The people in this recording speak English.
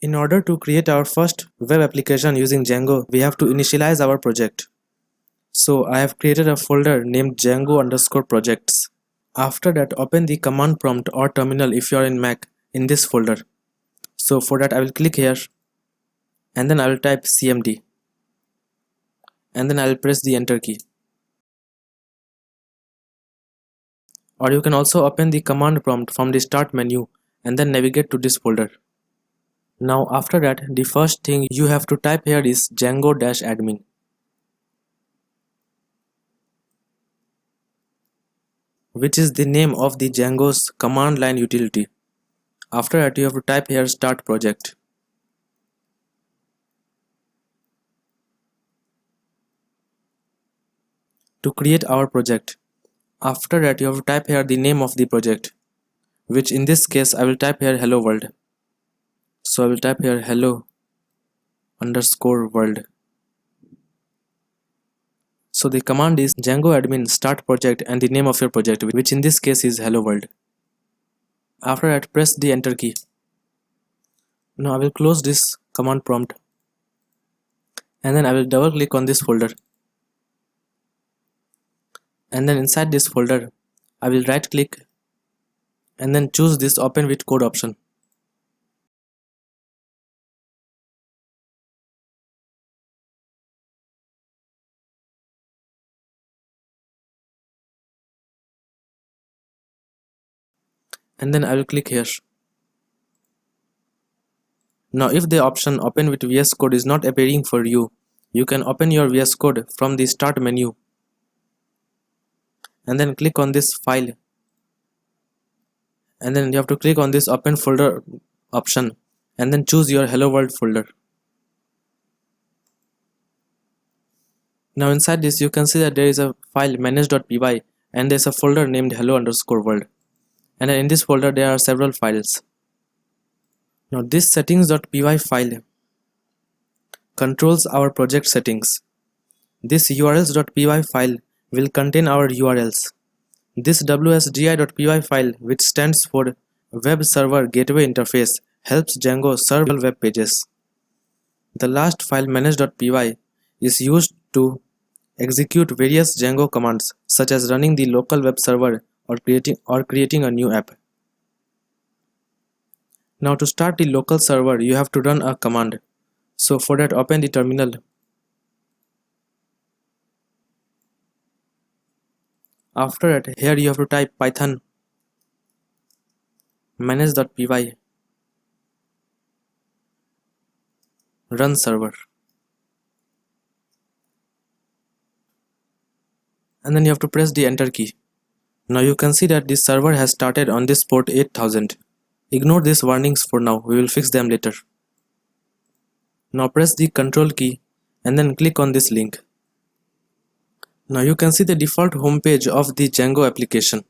In order to create our first web application using Django, we have to initialize our project. So I have created a folder named Django_projects. After that, open the command prompt or terminal if you are in Mac in this folder. So for that I will click here and then I will type cmd and then I will press the enter key. Or you can also open the command prompt from the start menu and then navigate to this folder. Now after that, the first thing you have to type here is Django-admin. Which is the name of the Django's command line utility. After that you have to type here start project. To create our project. After that you have to type here the name of the project, which in this case I will type here hello world. So I will type here hello_world. So the command is Django-admin start project and the name of your project, which in this case is hello world. After that press the enter key. Now I will close this command prompt and then I will double click on this folder. And then inside this folder I will right click and then choose this open with code option. And then I will click here. Now if the option open with VS Code is not appearing for you, you can open your VS Code from the start menu and then click on this file and then you have to click on this open folder option and then choose your hello world folder. Now inside this you can see that there is a file manage.py and there is a folder named hello_world, and in this folder there are several files. Now this settings.py file controls our project settings. This urls.py file will contain our URLs. This wsgi.py file, which stands for Web Server Gateway Interface, helps Django serve web pages. The last file manage.py is used to execute various Django commands such as running the local web server or creating a new app. Now to start the local server you have to run a command. So for that open the terminal. After that here you have to type python manage.py run server. And then you have to press the enter key. Now you can see that this server has started on this port 8000. Ignore these warnings for now, we will fix them later. Now press the control key and then click on this link. Now you can see the default home page of the Django application.